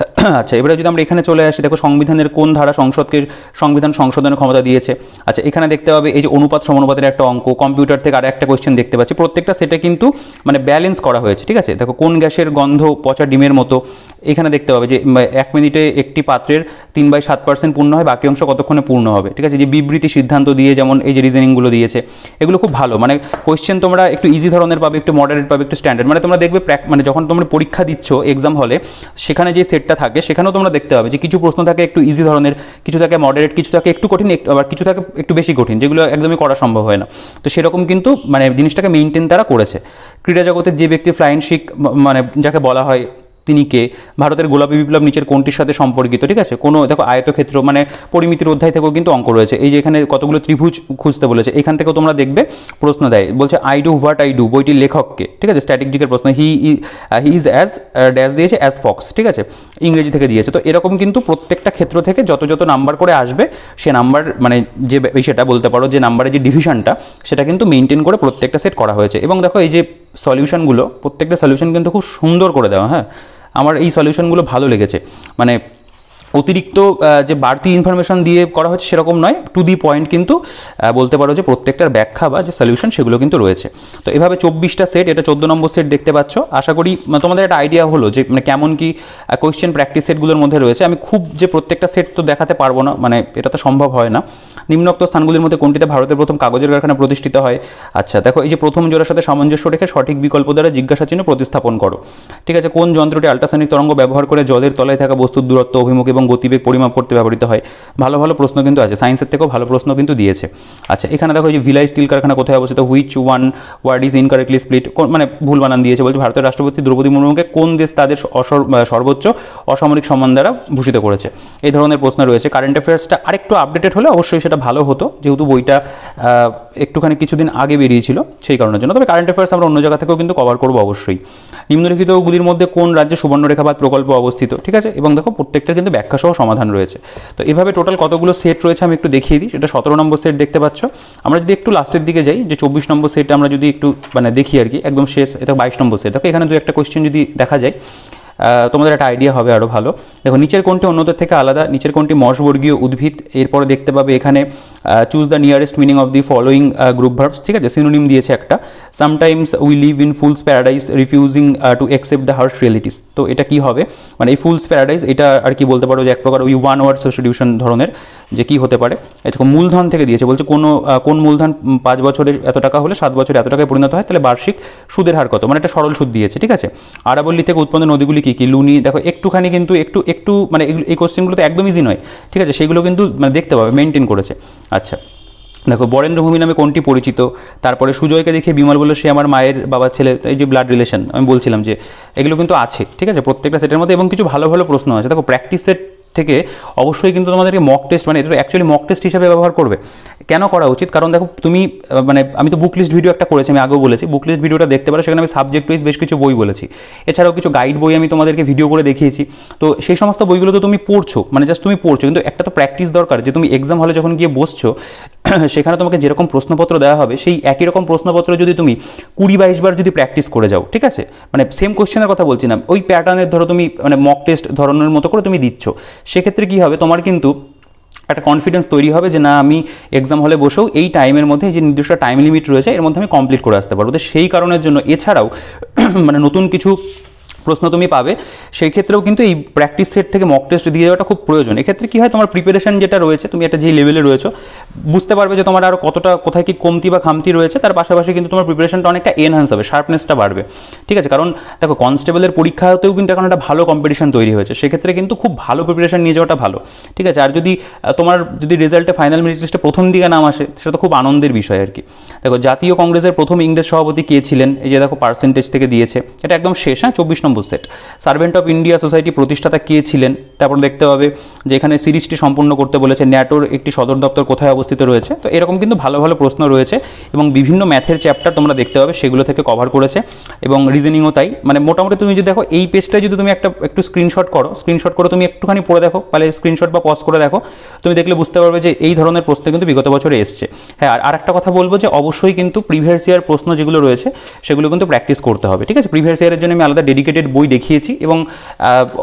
আচ্ছা এবারে যদি আমরা এখানে চলে আসি, দেখো সংবিধানের কোন ধারা সংসদকে সংবিধান সংশোধনের ক্ষমতা দিয়েছে। আচ্ছা এখানে দেখতে পাবে এই যে অনুপাত সমানুপাতের একটা অঙ্ক, কম্পিউটার থেকে আর একটা কোয়েশ্চেন দেখতে পাচ্ছি। প্রত্যেকটা সেটে কিন্তু মানে ব্যালেন্স করা হয়েছে। ঠিক আছে, দেখো কোন গ্যাসের গন্ধ পচা ডিমের মতো, এখানে দেখতে পাবে যে 1 মিনিটে একটি পাত্রের 3/7% পূর্ণ হয়, বাকি অংশ কতক্ষণে পূর্ণ হবে। ঠিক আছে, যে বিবৃতি সিদ্ধান্ত দিয়ে যেমন এই যে রিজনিংগুলো দিয়েছে, এগুলো খুব ভালো, মানে কোয়েশ্চেন তোমরা একটু ইজি ধরনের পাবে, একটু মডারেট পাবে, একটু স্ট্যান্ডার্ড। মানে তোমরা দেখবে মানে যখন তোমরা পরীক্ষা দিচ্ছ এক্সাম হলে, সেখানে যে সেটটা থাকে সেখানেও তোমরা দেখতে পাবে যে কিছু প্রশ্ন থাকে একটু ইজি ধরনের, কিছু থাকে মডারেট, কিছু থাকে একটু কঠিন, আবার কিছু থাকে একটু বেশি কঠিন, যেগুলো একদমই করা সম্ভব হয় না। তো সেরকম কিন্তু মানে জিনিসটাকে মেনটেন তারা করেছে। ক্রীড়া জগতের যে ব্যক্তি ফ্লাইং শিখ মানে যাকে বলা হয় তিনি কে, ভারতের গোলাপী বিপ্লব নিচের কোনটির সাথে সম্পর্কিত। ঠিক আছে, কোনো দেখো আয়তক্ষেত্র মানে পরিমিতির অধ্যায় থেকেও কিন্তু অঙ্ক রয়েছে। এই যে এখানে কতগুলো ত্রিভুজ খুঁজতে বলেছে, এখান থেকেও তোমরা দেখবে প্রশ্ন দেয়, বলছে I do what I do বইটির লেখককে। ঠিক আছে, স্ট্র্যাটেজিকের প্রশ্ন, হি ইজ অ্যাজ ড্যাশ দিয়েছে অ্যাজ ফক্স। ঠিক আছে, ইংরেজি থেকে দিয়েছে। তো এরকম কিন্তু প্রত্যেকটা ক্ষেত্র থেকে যত নাম্বার করে আসবে সে নাম্বার মানে যে সেটা বলতে পারো যে নাম্বারের যে ডিভিশনটা সেটা কিন্তু মেনটেন করে প্রত্যেকটা সেট করা হয়েছে। এবং দেখো এই যে সলিউশনগুলো, প্রত্যেকটা সলিউশন কিন্তু খুব সুন্দর করে দেওয়া। হ্যাঁ, আমার এই সলিউশনগুলো ভালো লেগেছে, মানে অতিরিক্ত যে বাড়তি ইনফরমেশন দিয়ে করা হচ্ছে সেরকম নয়, টু দি পয়েন্ট কিন্তু বলতে পারো যে প্রত্যেকটার ব্যাখ্যা বা যে সলিউশন সেগুলো কিন্তু রয়েছে। তো এভাবে 24টা সেট, এটা 14 নম্বর সেট দেখতে পাচ্ছ। আশা করি তোমাদের একটা আইডিয়া হলো যে মানে কেমন কি কোয়েশ্চেন প্র্যাকটিস সেটগুলোর মধ্যে রয়েছে। আমি খুব যে প্রত্যেকটা সেট তো দেখাতে পারবো না, মানে এটা তো সম্ভব হয় না। নিম্নোক্ত স্থানগুলির মধ্যে কোনটিতে ভারতের প্রথম কাগজের কারখানা প্রতিষ্ঠিত হয়। আচ্ছা দেখো এই যে প্রথম জোড়ার সাথে সামঞ্জস্য রেখে সঠিক বিকল্প দ্বারা জিজ্ঞাসা চিহ্ন প্রতিস্থাপন করো। ঠিক আছে, কোন যন্ত্রটি আল্ট্রাসনিক তরঙ্গ ব্যবহার করে জলের তলায় থাকা বস্তুর দূরত্ব, অভিমুখ এবং গতিবেগ পরিমাপ করতে ব্যবহৃত হয়। ভালো ভালো প্রশ্ন কিন্তু আছে, সায়েন্সের থেকেও ভালো প্রশ্ন কিন্তু দিয়েছে। আচ্ছা এখানে দেখো যে ভিলাই স্টিল কারখানা কোথায় অবস্থিত, which one word is incorrectly split, মানে ভুল বানান দিয়েছে। বলছে ভারতের রাষ্ট্রপতি দ্রৌপদী মুর্মুকে কোন দেশ তাদের সর্বোচ্চ অসামরিক সম্মান দ্বারা ভূষিত করেছে। এই ধরনের প্রশ্ন রয়েছে। কারেন্ট অ্যাফেয়ার্সটা আরেকটু আপডেটেড হলে অবশ্যই সেটা ভালো হতো, যেহেতু বইটা একটুখানি কিছুদিন আগে বেরিয়েছিল সেই কারণের জন্য। তবে কারেন্ট অ্যাফেয়ার্স আমরা অন্য জায়গা থেকেও কিন্তু কভার করবো অবশ্যই। নিম্নলিখিতগুলির মধ্যে কোন রাজ্যে সুবর্ণরেখাবাদ প্রকল্প অবস্থিত। ঠিক আছে, এবং দেখো প্রত্যেকটার কিন্তু ব্যাখ্যা সহ সমাধান রয়েছে। তো এভাবে টোটাল কতগুলো সেট রয়েছে আমি একটু দেখিয়ে দিই। সেটা 17 নম্বর সেট দেখতে পাচ্ছ। আমরা যদি একটু লাস্টের দিকে যাই, যে 24 নম্বর সেট আমরা যদি একটু মানে দেখি আর কি, একদম শেষ, এটা 22 নম্বর সেট। দেখো এখানে 2-1টা কোয়েশ্চেন যদি দেখা যায়, তোমাদের একটা আইডিয়া হবে আরও ভালো। দেখো নিচের কোনটি অন্যদের থেকে আলাদা, নিচের কোনটি মশবর্গীয় উদ্ভিদ, এরপরে দেখতে পাবে এখানে choose the nearest meaning of the following group verbs, ঠিক আছে, সিনোনিম দিয়েছে একটা, sometimes we live in fool's paradise refusing to accept the harsh realities. তো এটা কি হবে, মানে এই ফুলস প্যারাডাইস এটা আর কি বলতে পারো যে এক প্রকার ওই ওয়ান ওয়ার্ড সাবস্টিটিউশন ধরনের, যে কি হতে পারে, এটা মূলধন থেকে দিয়েছে, বলছে কোন মূলধন 5 বছরের এত টাকা হলে 7 বছরে এত টাকায় পরিণত হয়, তাহলে বার্ষিক সুদের হার কত, মানে একটা সরল সুদ দিয়েছে, ঠিক আছে। আরাবল্লী থেকে উৎপন্ন নদীগুলি কী কী, লুনি, দেখো একটুখানি কিন্তু একটু মানে এই কোশ্চেনগুলো তো একদম ইজি নয়, ঠিক আছে, সেগুলো কিন্তু মানে দেখতে পাবে মেনটেন করেছে। আচ্ছা দেখো বরেন্দ্রভূমি নামে কোনটি পরিচিত, তারপরে সুজয়কে দেখে বিমল বলল সে আমার মায়ের বাবার ছেলে, এই যে ব্লাড রিলেশন আমি বলছিলাম যে এগুলো কিন্তু আছে, ঠিক আছে, প্রত্যেকটা সেটের মধ্যে, এবং কিছু ভালো ভালো প্রশ্ন আছে। দেখো প্র্যাকটিস সেট থেকে অবশ্যই কিন্তু তোমাদেরকে মক টেস্ট, মানে এটা অ্যাকচুয়ালি মক টেস্ট হিসেবে ব্যবহার করবে। কেন করা উচিত, কারণ দেখো তুমি মানে আমি তো বুক লিস্ট ভিডিও একটা করেছি, আমি আগেও বলেছি, বুক লিস্ট ভিডিওটা দেখতে পারো, সেখানে আমি সাবজেক্ট ওয়াইজ বেশ কিছু বই বলেছি, এছাড়াও কিছু গাইড বই আমি তোমাদেরকে ভিডিও করে দেখিয়েছি। তো সেই সমস্ত বইগুলো তো তুমি পড়ছো, মানে জাস্ট তুমি পড়ছো, কিন্তু একটা তো প্র্যাকটিস দরকার, যে তুমি এক্সাম হলে যখন গিয়ে বসছো সেখানে তোমাকে যেরকম প্রশ্নপত্র দেওয়া হবে সেই একই রকম প্রশ্নপত্র যদি তুমি 20-22 বার যদি প্র্যাকটিস করে যাও, ঠিক আছে, মানে সেম কোশ্চেনের কথা বলছি না, ওই প্যাটার্নের ধরো তুমি মানে মক টেস্ট ধরনের মতো করে তুমি দিচ্ছ, সেক্ষেত্রে কী হবে, তোমার কিন্তু একটা কনফিডেন্স তৈরি হবে যে না আমি এক্সাম হলে বসেও এই টাইমের মধ্যে, যে নির্দিষ্ট টাইম লিমিট রয়েছে এর মধ্যে আমি কমপ্লিট করে আসতে পারবো। তো সেই কারণের জন্য এছাড়াও মানে নতুন কিছু প্রশ্ন তুমি পাবে, সেই ক্ষেত্রেও কিন্তু এই প্র্যাকটিস সেট থেকে মক টেস্ট দিয়ে যাওয়াটা খুব প্রয়োজন। এক্ষেত্রে কী হয়, তোমার প্রিপারেশন যেটা রয়েছে, তুমি একটা যেই লেভেলে রয়েছো বুঝতে পারবে যে তোমার আরও কতটা কোথায় কি কমতি বা খামতি রয়েছে, তার পাশাপাশি কিন্তু তোমার প্রিপারেশনটা অনেকটা এনহান্স হবে, শার্পনেসটা বাড়বে, ঠিক আছে। কারণ দেখো কনস্টেবলের পরীক্ষাতেও কিন্তু এখন একটা ভালো কম্পিটিশন তৈরি হয়েছে, সেক্ষেত্রে কিন্তু খুব ভালো প্রিপারেশন নিয়ে যাওয়াটা ভালো, ঠিক আছে। আর তোমার যদি রেজাল্টে ফাইনাল মেরিট লিস্টে প্রথম দিকে নাম আসে, সেটা তো খুব আনন্দের বিষয় আর কি। দেখো জাতীয় কংগ্রেসের প্রথম ইংরেজ সভাপতি কে ছিলেন, এই যে দেখো পার্সেন্টেজ থেকে দিয়েছে, এটা একদম শেষ, 24 নম্বর set. Servant of India society প্রতিষ্ঠাতা কে ছিলেন, তারপর দেখতে হবে যে এখানে সিরিজটি সম্পূর্ণ করতে বলেছে, ন্যাটোর একটি সদর দপ্তর কোথায় অবস্থিত রয়েছে। তো এরকম কিন্তু ভালো ভালো প্রশ্ন রয়েছে, এবং বিভিন্ন ম্যাথের চ্যাপ্টার তোমরা দেখতে পাবে সেগুলো থেকে কভার করেছে, এবং রিজনিংও তাই। মানে মোটামুটি তুমি যদি দেখো এই পেজটা যদি তুমি একটু স্ক্রিনশট করে তুমি একটুখানি পড়ে দেখো, তাহলে স্ক্রিনশট বা পজ করে দেখো, তুমি দেখলে বুঝতে পারবে যে এই ধরনের প্রশ্ন কিন্তু বিগত বছরে এসছে। হ্যাঁ, আর একটা কথা বলবো যে অবশ্যই কিন্তু প্রিভিয়াস ইয়ার প্রশ্ন যেগুলো রয়েছে সেগুলো কিন্তু প্র্যাকটিস করতে হবে, ঠিক আছে। প্রিভিয়াস ইয়ারের জন্য আমি আলাদা ডেডিকেটেড বই দেখিয়েছি, এবং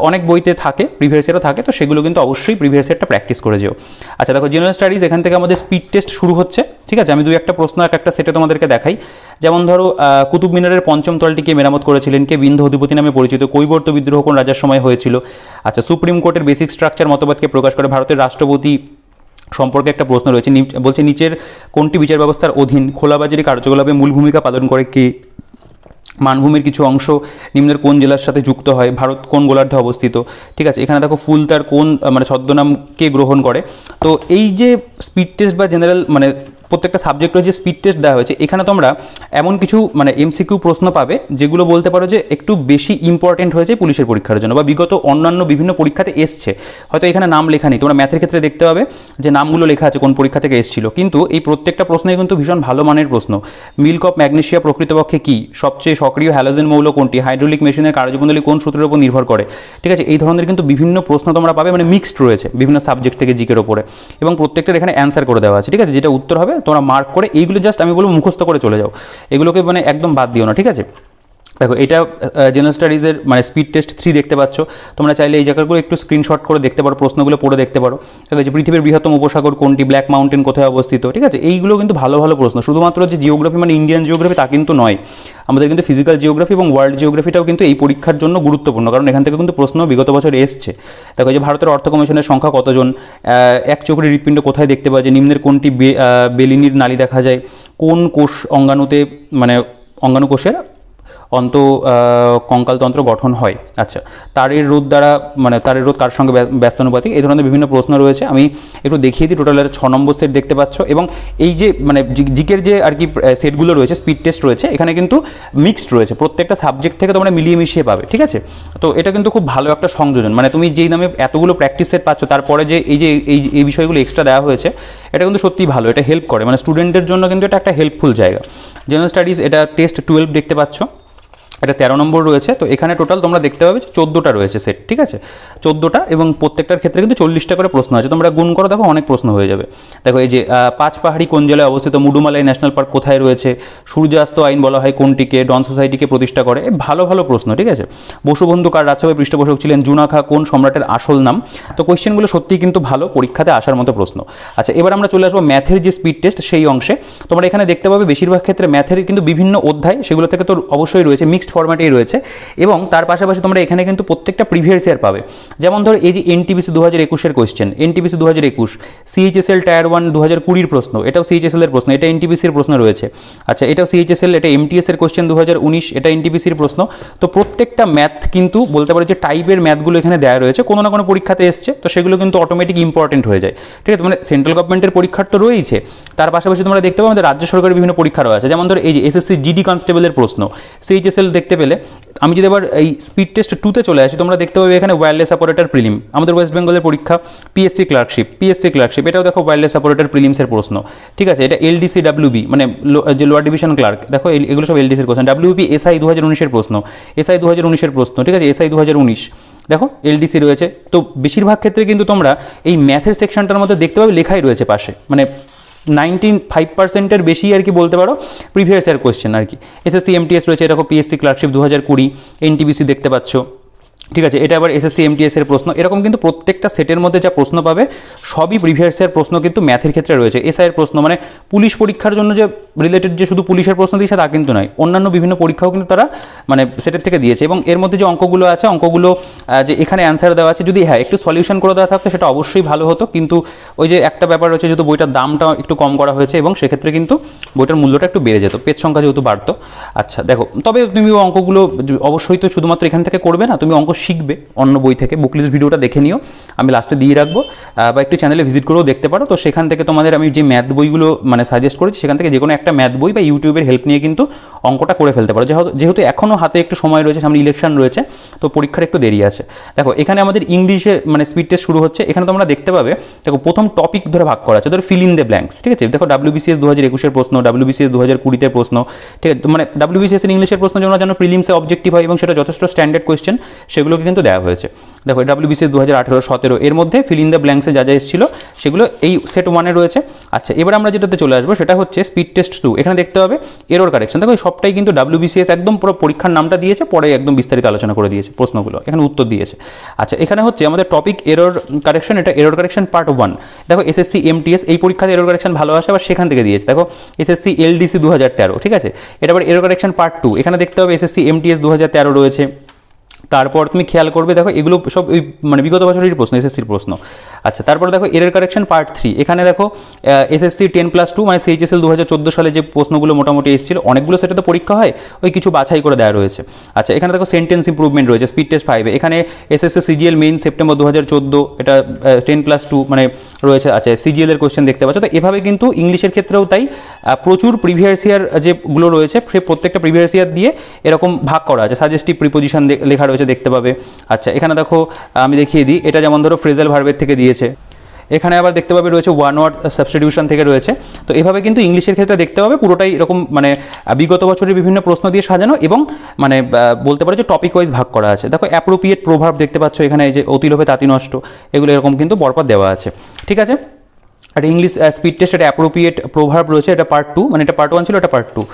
অনেক বইতে থাকে, প্রিভিয়াস ইয়ারও থাকে, তো সেগুলো কিন্তু অবশ্যই প্রিভিয়াস ইয়ারটা প্র্যাকটিস করে যেও। আচ্ছা দেখো জেনারেল স্টাডিজ, এখান থেকে আমাদের স্পিড টেস্ট শুরু হচ্ছে, ঠিক আছে। আমি 2-1টা প্রশ্ন একটা সেটে তোমাদেরকে দেখাই। যেমন ধরো কুতুব মিনারের পঞ্চম তলটিকে মেরামত করেছিলেন কে, বিন্ধ অধিপতি নামে পরিচিত, কৈবর্ত বিদ্রোহ কোন রাজার সময় হয়েছিল। আচ্ছা সুপ্রিম কোর্টের বেসিক স্ট্রাকচার মতবাদকে প্রকাশ করে, ভারতের রাষ্ট্রপতি সম্পর্কে একটা প্রশ্ন রয়েছে, বলছে নিচের কোনটি বিচার ব্যবস্থার অধীন, খোলাবাজারি কার্যকলাপে মূল ভূমিকা পালন করে কে, মানভূমির কিছু অংশ নিম্নের কোন জেলার সাথে যুক্ত হয়, ভারত কোন গোলার্ধে অবস্থিত, ঠিক আছে। এখানে দেখো ফুল তার কোন মানে ছদ্মনামকে গ্রহণ করে। তো এই যে স্পিড টেস্ট বা জেনারেল মানে প্রত্যেকটা সাবজেক্টের যে স্পিড টেস্ট দেওয়া হয়েছে, এখানে তোমরা এমন কিছু মানে এমসিকিউ প্রশ্ন পাবে যেগুলো বলতে পারো যে একটু বেশি ইম্পর্টেন্ট হয়েছে পুলিশের পরীক্ষার জন্য, বা বিগত অন্যান্য বিভিন্ন পরীক্ষাতে এসছে, হয়তো এখানে নাম লেখা নেই, তোমরা ম্যাথের ক্ষেত্রে দেখতে পাবে যে নামগুলো লেখা আছে কোন পরীক্ষা থেকে এসেছিল, কিন্তু এই প্রত্যেকটা প্রশ্নই কিন্তু ভীষণ ভালো মানের প্রশ্ন। মিল্ক অফ ম্যাগনেসিয়া প্রকৃতপক্ষে কি, সবচেয়ে সক্রিয় হ্যালোজেন মৌল কোনটি, হাইড্রোলিক মেশিনের কার্যকুণ্ডলী কোন সূত্রের উপর নির্ভর করে, ঠিক আছে। এই ধরনের কিন্তু বিভিন্ন প্রশ্ন তোমরা পাবে, মানে মিক্সড রয়েছে বিভিন্ন সাবজেক্ট থেকে জিকের ওপরে, এবং প্রত্যেকটার এখানে অ্যান্সার করে দেওয়া আছে, ঠিক আছে। যেটা উত্তর হবে তোমরা মার্ক করে এইগুলো জাস্ট আমি বলবো মুখস্থ করে চলে যাও, এগুলোকে মানে একদম বাদ দিও না, ঠিক আছে। দেখো এটা জেনারেল স্টাডিজের মানে স্পিড টেস্ট 3 দেখতে পাচ্ছ, তোমরা চাইলে এই জায়গাগুলো একটু স্ক্রিনশট করে দেখতে পারো, প্রশ্নগুলো পড়ে দেখতে পারো, ঠিক আছে। পৃথিবীর বৃহত্তম উপসাগর কোনটি, ব্ল্যাক মাউন্টেন কোথায় অবস্থিত, ঠিক আছে। এইগুলো কিন্তু ভালো ভালো প্রশ্ন, শুধুমাত্র যে জিওগ্রাফি মানে ইন্ডিয়ান জিওগ্রাফি তা কিন্তু নয়, আমাদের কিন্তু ফিজিক্যাল জিওগ্রাফি এবং ওয়ার্ল্ড জিওগ্রাফিটাও কিন্তু এই পরীক্ষার জন্য গুরুত্বপূর্ণ, কারণ এখান থেকে কিন্তু প্রশ্ন বিগত বছর এসছে। দেখো যে ভারতের অর্থ কমিশনের সংখ্যা কতজন, এক চোখের হৃৎপিণ্ড কোথায় দেখতে পাওয়া যায়, নিম্নের কোনটি বেলিনির নালী দেখা যায়, কোন কোষ অঙ্গাণুতে মানে অঙ্গাণু কোষের অন্ত কঙ্কালতন্ত্র গঠন হয়। আচ্ছা তারের রোধ দ্বারা মানে তারের রোধ কার সঙ্গে ব্যস্তানুপাতিক, এই ধরনের বিভিন্ন প্রশ্ন রয়েছে। আমি একটু দেখিয়ে দিই, টোটাল 6 নম্বর সেট দেখতে পাচ্ছ, এবং এই যে মানে জিকের যে আর কি সেটগুলো রয়েছে, স্পিড টেস্ট রয়েছে, এখানে কিন্তু মিক্সড রয়েছে, প্রত্যেকটা সাবজেক্ট থেকে তোমরা মিলিয়ে মিশিয়ে পাবে, ঠিক আছে। তো এটা কিন্তু খুব ভালো একটা সংযোজন, মানে তুমি যেই নামে এতগুলো প্র্যাকটিস সেট পাচ্ছ, তারপরে যে এই বিষয়গুলো এক্সট্রা দেওয়া হয়েছে, এটা কিন্তু সত্যিই ভালো, এটা হেল্প করে, মানে স্টুডেন্টের জন্য কিন্তু এটা একটা হেল্পফুল জায়গা। জেনারেল স্টাডিজ এটা টেস্ট 12 দেখতে পাচ্ছ, এটা 13 নম্বর রয়েছে। তো এখানে টোটাল তোমরা দেখতে পাবে 14টা রয়েছে সেট, ঠিক আছে, 14টা, এবং প্রত্যেকটার ক্ষেত্রে কিন্তু 40টা করে প্রশ্ন আছে। তোমরা গুণ করো, দেখো অনেক প্রশ্ন হয়ে যাবে। দেখো এই যে পাঁচ পাহাড়ি কোন জেলায় অবস্থিত, মুডুমালাই ন্যাশনাল পার্ক কোথায় রয়েছে, সূর্যাস্ত আইন বলা হয় কোনটিকে, ডন সোসাইটিকে প্রতিষ্ঠা করে, ভালো ভালো প্রশ্ন, ঠিক আছে। বসুবন্ধু কার রাজসভায় পৃষ্ঠপোষক ছিলেন, জুনাখা কোন সম্রাটের আসল নাম। তো কোয়েশ্চেনগুলো সত্যিই কিন্তু ভালো, পরীক্ষাতে আসার মতো প্রশ্ন। আচ্ছা, এবার আমরা চলে আসবো ম্যাথের যে স্পিড টেস্ট সেই অংশে। তোমরা এখানে দেখতে পাবে বেশিরভাগ ক্ষেত্রে ম্যাথের কিন্তু বিভিন্ন অধ্যায়, সেগুলো থেকে তো অবশ্যই রয়েছে, মিক্সড ফরম্যাটেই রয়েছে, এবং তার পাশাপাশি তোমরা এখানে কিন্তু প্রত্যেকটা প্রিভিয়াস ইয়ার পাবে। যেমন ধরো এই যে NTPC 2021 question, NTPC 2021, CHSL tyre 1 2020 প্রশ্ন, এটাও সিএইচএসএল এর প্রশ্ন, এটা এনটিপিসির প্রশ্ন রয়েছে। আচ্ছা, এটাও সিএইচএসএল, এটা এমটিএস এর কোয়েশ্চেন 2019, এটা এনটিপিসির প্রশ্ন। তো প্রত্যেকটা ম্যাথ কিন্তু বলতে পারো যে টাইপের ম্যাথগুলো এখানে দেওয়া রয়েছে, কোনো না কোনো পরীক্ষাতে এসছে, তো সেগুলো কিন্তু অটোমেটিক ইম্পর্টেন্ট হয়ে যায়, ঠিক আছে। মানে সেন্ট্রাল গভর্নমেন্টের পরীক্ষার তো রয়েছে, তার পাশাপাশি তোমরা দেখতে পাবে আমাদের রাজ্য সরকারের বিভিন্ন পরীক্ষারও আছে। যেমন ধরো এই যে এসএসসি জিডি কনস্টেবলের প্রশ্ন, সিএইচএসএল দেখতে পেলে। আমি যদি আবার এই স্পিড টেস্ট 2তে চলে আসি, তোমরা দেখতে পাবে এখানে ওয়্যারলেস অপারেটর প্রিলিম, আমাদের ওয়েস্ট বেঙ্গলের পরীক্ষা, পিএসসি ক্লার্কশিপ, এটাও দেখো ওয়্যারলেস অপারেটর প্রিলিমসের প্রশ্ন, ঠিক আছে। এটা এলডিসি ডাব্লিউবি, মানে যে লোয়ার ডিভিশন ক্লার্ক, দেখো এগুলো সব এলডিসির কোশ্চেন। ডাব্লিউবি এসআই 2019 প্রশ্ন, এসআই 2019 প্রশ্ন, ঠিক আছে, এসআই 2019, দেখো এলডিসি রয়েছে। তো বেশিরভাগ ক্ষেত্রে কিন্তু তোমরা এই ম্যাথের সেকশনটার মধ্যে দেখতে পাবে লেখাই রয়েছে পাশে, মানে 95%-এর বেশি আর কি বলতে পারো প্রিভিয়াস ইয়ার কোয়েশ্চেন আর কি। এসএসসি এমটিএস রয়েছে, এরকম পিএসসি ক্লার্কশিপ 2020, এনটিবিসি দেখতে পাচ্ছ, ঠিক আছে। এটা আবার এসএসসি এমটিএস এর প্রশ্ন। এরকম কিন্তু প্রত্যেকটা সেটের মধ্যে যা প্রশ্ন পাবে সবই প্রিভিয়াস ইয়ার প্রশ্ন কিন্তু ম্যাথের ক্ষেত্রে রয়েছে। এসআই এর প্রশ্ন, মানে পুলিশ পরীক্ষার জন্য যে রিলেটেড যে শুধু পুলিশের প্রশ্ন দিয়েছে তা কিন্তু নয়, অন্যান্য বিভিন্ন পরীক্ষাও কিন্তু তারা মানে সেটের থেকে দিয়েছে। এবং এর মধ্যে যে অঙ্কগুলো আছে, অঙ্কগুলো যে এখানে অ্যান্সার দেওয়া আছে, যদি হ্যাঁ একটু সলিউশন করে দেওয়া থাকতো সেটা অবশ্যই ভালো হতো, কিন্তু ওই যে একটা ব্যাপার রয়েছে, যেহেতু বইটার দামটা একটু কম করা হয়েছে এবং সেক্ষেত্রে কিন্তু বইটার মূল্যটা একটু বেড়ে যেত, পেজ সংখ্যা যেহেতু বাড়তো। আচ্ছা দেখো, তবে তুমি অঙ্কগুলো অবশ্যই তো শুধুমাত্র এখান থেকে করবে না, তুমি অঙ্ক শিখবে অন্য বই থেকে। বুকলিস্ট ভিডিওটা দেখে নিও, আমি লাস্টে দিয়ে রাখবো, বা একটু চ্যানেলে ভিজিট করেও দেখতে পারো। তো সেখান থেকে তোমাদের আমি যে ম্যাথ বইগুলো মানে সাজেস্ট করেছি, সেখান থেকে যে কোনো একটা ম্যাথ বই বা ইউটিউবের হেল্প নিয়ে কিন্তু অঙ্কটা করে ফেলতে পারো। যেহেতু এখনও হাতে একটু সময় রয়েছে, সামনে ইলেকশন রয়েছে, তো পরীক্ষার একটু দেরি আছে। দেখো এখানে আমাদের ইংলিশে মানে স্পিড টেস্ট শুরু হচ্ছে। এখানে তোমরা দেখতে পাবে, দেখো প্রথম টপিক ধরে ভাগ করা আছে, ধরো ফিল ইন দ্য ব্ল্যাঙ্কস, ঠিক আছে। দেখো ডাব্লিউবিসিএস 2021 প্রশ্ন, ডাব্লিউবিসিএস 2020 প্রশ্ন, ঠিক আছে। মানে ডাব্লিউবিসিএস এর ইংলিশের প্রশ্ন যেন প্রিলিমসে অবজেক্টিভ হয় এবং সেটা যথেষ্ট স্ট্যান্ডার্ড কোয়েশ্চেন, সেগুলোকে কিন্তু দেওয়া হয়েছে। দেখো ডাব্লিউবিসিএস 2018-17 এর মধ্যে ফিল ইন দ্য ব্ল্যাঙ্কসে যা যা এসেছিল সেগুলো এই সেট 1-এ রয়েছে। আচ্ছা, এবার আমরা যেটাতে চলে আসবো সেটা হচ্ছে স্পিড টেস্ট 2। এখানে দেখতে হবে এরর কারেকশন। দেখো সবটাই কিন্তু ডাব্লিউবিসিএস একদম পুরো পরীক্ষার নামটা দিয়েছে, পরে একদম বিস্তারিত আলোচনা করে দিয়েছে, প্রশ্নগুলো এখানে উত্তর দিয়েছে। আচ্ছা, এখানে হচ্ছে আমাদের টপিক এরর কারেকশন, এটা এরর কারেকশন পার্ট 1। দেখো এসএসসি এমটিএস এই পরীক্ষাতে এরর কারেকশন ভালো আসে, আবার সেখান থেকে দিয়েছে। দেখো এসএসসি এলডিসি 2013, ঠিক আছে, এটা আবার এরর কারেকশন পার্ট 2। এখানে দেখতে হবে এসএসসি এমটিএস 2013 রয়েছে। তারপর তুমি খেয়াল করবে, দেখো এগুলো সব ওই মানে বিগত বছরের প্রশ্ন, এসএসসির প্রশ্ন। আচ্ছা, তারপর দেখো এরর কারেকশন পার্ট 3। এখানে দেখো এসএসসি 10+2 মানে সিএইচএসএল 2014 সালে যে প্রশ্নগুলো মোটামুটি এসেছিল, অনেকগুলো সেটা তো পরীক্ষা হয়, ওই কিছু বাছাই করে দেওয়া রয়েছে। আচ্ছা, এখানে দেখো সেন্টেন্স ইমপ্রুভমেন্ট রয়েছে স্পিড টেস্ট 5-এ। এখানে এসএসসি সিজিএল মেইন সেপ্টেম্বর 2014, এটা 10+2 মানে রয়েছে। আচ্ছা, সিজিএল এর কোয়েশ্চেন দেখতে পাচ্ছ। তো এভাবে কিন্তু ইংলিশের ক্ষেত্রেও তাই প্রচুর প্রিভিয়াস ইয়ার যেগুলো রয়েছে, সে প্রত্যেকটা প্রিভিয়াস ইয়ার দিয়ে এরকম ভাগ করা আছে, সাজেস্টিভ প্রিপোজিশন লেখা রয়েছে, দেখতে পাবে। আচ্ছা, এখানে দেখো আমি দেখিয়ে দিই, এটা যেমন ধরো ফ্রেজাল ভার্বের থেকে দিয়েছে। এখানে আবার দেখতে পাবে রয়েছে ওয়ান ওয়ার্ড সাবস্টিটিউশন থেকে রয়েছে। তো এভাবে কিন্তু ইংলিশের ক্ষেত্রে দেখতে পাবে পুরোটাই এরকম মানে বিগত বছরের বিভিন্ন প্রশ্ন দিয়ে সাজানো এবং মানে বলতে পারো যে টপিক ওয়াইজ ভাগ করা আছে। দেখো অ্যাপ্রোপ্রিয়েট প্রভাব দেখতে পাচ্ছ এখানে, এই যে অতি লোভে তাঁতি নষ্ট, এগুলো এরকম কিন্তু পরপর দেওয়া আছে, ঠিক আছে। আর ইংলিশ স্পিড টেস্ট, এটা অ্যাপ্রোপ্রিয়েট প্রভাব রয়েছে, এটা পার্ট 2, মানে এটা পার্ট 1 ছিল, এটা পার্ট 2।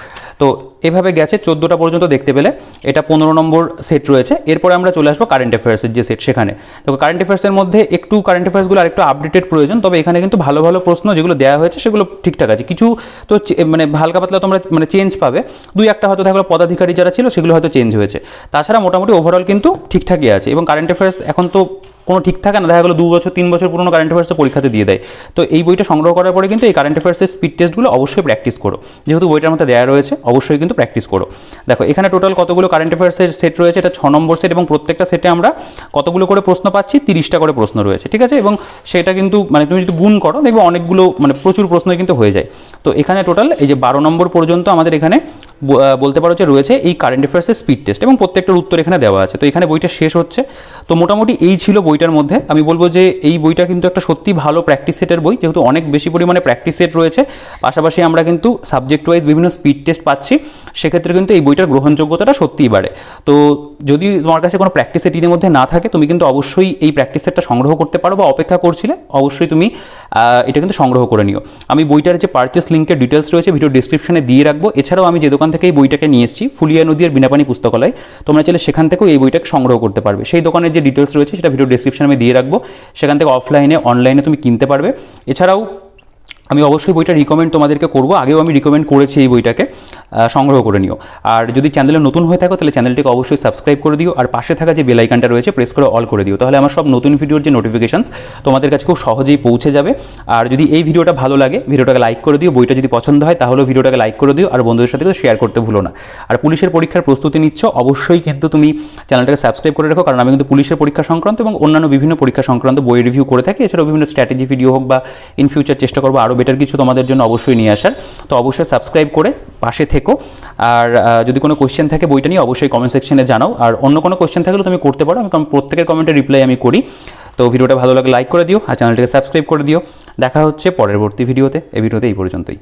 তো এভাবে গেছে 14টা পর্যন্ত দেখতে পেলে, এটা 15 নম্বর সেট রয়েছে। এরপরে আমরা চলে আসবো কারেন্ট অ্যাফেয়ার্সের যে সেট, সেখানে তো কারেন্ট অ্যাফেয়ার্সের মধ্যে একটু কারেন্ট অ্যাফেয়ার্সগুলো আরেকটু আপডেটেড প্রয়োজন, তবে এখানে কিন্তু ভালো ভালো প্রশ্ন যেগুলো দেওয়া হয়েছে সেগুলো ঠিকঠাক আছে। কিছু তো মানে হালকা পাতলা তোমরা মানে চেঞ্জ পাবে, 2-1টা হয়তো থাকলে পদাধিকারী যারা ছিল সেগুলো হয়তো চেঞ্জ হয়েছে, তাছাড়া মোটামুটি ওভারঅল কিন্তু ঠিকঠাকই আছে। এবং কারেন্ট অ্যাফেয়ার্স এখন তো কোনো ঠিক থাকে না, দেখা গেলো 2 বছর 3 বছর পুরনো কারেন্ট অ্যাফেয়ার্সে পরীক্ষাতে দিয়ে দেয়। তো এই বইটা সংগ্রহ করার পরে কিন্তু এই কারেন্ট অ্যাফেয়ার্সের স্পিড টেস্টগুলো অবশ্যই প্র্যাকটিস করো, যেহেতু বইটার মধ্যে দেওয়া রয়েছে, অবশ্যই কিন্তু প্র্যাকটিস করো। দেখো এখানে টোটাল কতগুলো কারেন্ট অ্যাফেয়ার্সের সেট রয়েছে, এটা 6 নম্বর সেট, এবং প্রত্যেকটা সেটে আমরা কতগুলো করে প্রশ্ন পাচ্ছি, 30টা করে প্রশ্ন রয়েছে, ঠিক আছে। এবং সেটা কিন্তু মানে তুমি যদি গুণ করো দেখবে অনেকগুলো মানে প্রচুর প্রশ্নই কিন্তু হয়ে যায়। তো এখানে টোটাল এই যে 12 নম্বর পর্যন্ত আমাদের এখানে বলতে পারো যে রয়েছে এই কারেন্ট অ্যাফেয়ার্সের স্পিড টেস্ট, এবং প্রত্যেকটার উত্তর এখানে দেওয়া আছে। তো এখানে বইটা শেষ হচ্ছে। তো মোটামুটি এই ছিল বইটার মধ্যে। আমি বলবো যে এই বইটা কিন্তু একটা সত্যি ভালো প্র্যাকটিস সেটের বই, যেহেতু অনেক বেশি পরিমাণে প্র্যাকটিস সেট রয়েছে, পাশাপাশি আমরা কিন্তু সাবজেক্ট ওয়াইজ বিভিন্ন স্পিড টেস্ট পাচ্ছি। পাচ্ছি, সেক্ষেত্রে কিন্তু এই বইটার গ্রহণযোগ্যতাটা সত্যিই বাড়ে। তো যদি তোমার কাছে কোনো প্র্যাকটিস সেট এর মধ্যে না থাকে, তুমি কিন্তু অবশ্যই এই প্র্যাকটিস সেটটা সংগ্রহ করতে পারো, বা অপেক্ষা করছিলে অবশ্যই তুমি এটা কিন্তু সংগ্রহ করে নিও। আমি বইটার যে পারচেস লিঙ্কের ডিটেলস রয়েছে ভিডিও ডিসক্রিপশনে দিয়ে রাখবো। এছাড়াও আমি যে দোকান থেকে এই বইটাকে নিয়ে এসেছি, ফুলিয়া নদী আর বিনাপানি পুস্তকালয়, তোমরা চাইলে সেখান থেকেও এই বইটাকে সংগ্রহ করতে পারবে। সেই দোকানের যে ডিটেলস রয়েছে সেটা ভিডিও ডিসক্রিপশনে আমি দিয়ে রাখবো, সেখান থেকে অফলাইনে অনলাইনে তুমি কিনতে পারবে। এছাড়াও আমি অবশ্যই বইটা রিকমেন্ড তোমাদেরকে করবো, আগেও আমি রিকমেন্ড করেছি এই বইটাকে, সংগ্রহ করে নিও। আর যদি চ্যানেলে নতুন হয়ে থাকো তাহলে চ্যানেলটিকে অবশ্যই সাবস্ক্রাইব করে দিও, আর পাশে থাকা যে বেল আইকনটা রয়েছে প্রেস করে অল করে দিও, তাহলে আমার সব নতুন ভিডিওর যে নোটিফিকেশনস তোমাদের কাছে খুব সহজেই পৌঁছে যাবে। আর যদি এই ভিডিওটা ভালো লাগে, ভিডিওটাকে লাইক করে দিও, বইটা যদি পছন্দ হয় তাহলেও ভিডিওটাকে লাইক করে দিও, আর বন্ধুদের সাথে শেয়ার করতে ভুলো না। আর পুলিশের পরীক্ষার প্রস্তুতি নিচ্ছ, অবশ্যই কিন্তু তুমি চ্যানেলটাকে সাবস্ক্রাইব করে রাখো, কারণ আমি কিন্তু পুলিশের পরীক্ষা সংক্রান্ত এবং অন্যান্য বিভিন্ন পরীক্ষা সংক্রান্ত বই রিভিউ করে থাকি। এছাড়াও বিভিন্ন স্ট্র্যাটেজি ভিডিও হোক বা ইন ফিউচার চেষ্টা করবো আরও বেটার কিছু তোমাদের জন্য অবশ্যই নিয়ে আসার। তো অবশ্যই সাবস্ক্রাইব করে পাশে থেকো। আর যদি কোনো কোয়েশ্চেন থাকে বইটা নিয়ে অবশ্যই কমেন্ট সেকশনে জানাও, আর অন্য কোনো কোয়েশ্চেন থাকলে তুমি করতে পারো, আমি প্রত্যেকের কমেন্টের রিপ্লাই আমি করি। তো ভিডিওটা ভালো লাগলে লাইক করে দিও, আর চ্যানেলটাকে সাবস্ক্রাইব করে দিও। দেখা হচ্ছে পরবর্তী ভিডিওতে। এই ভিডিওতে এই পর্যন্তই।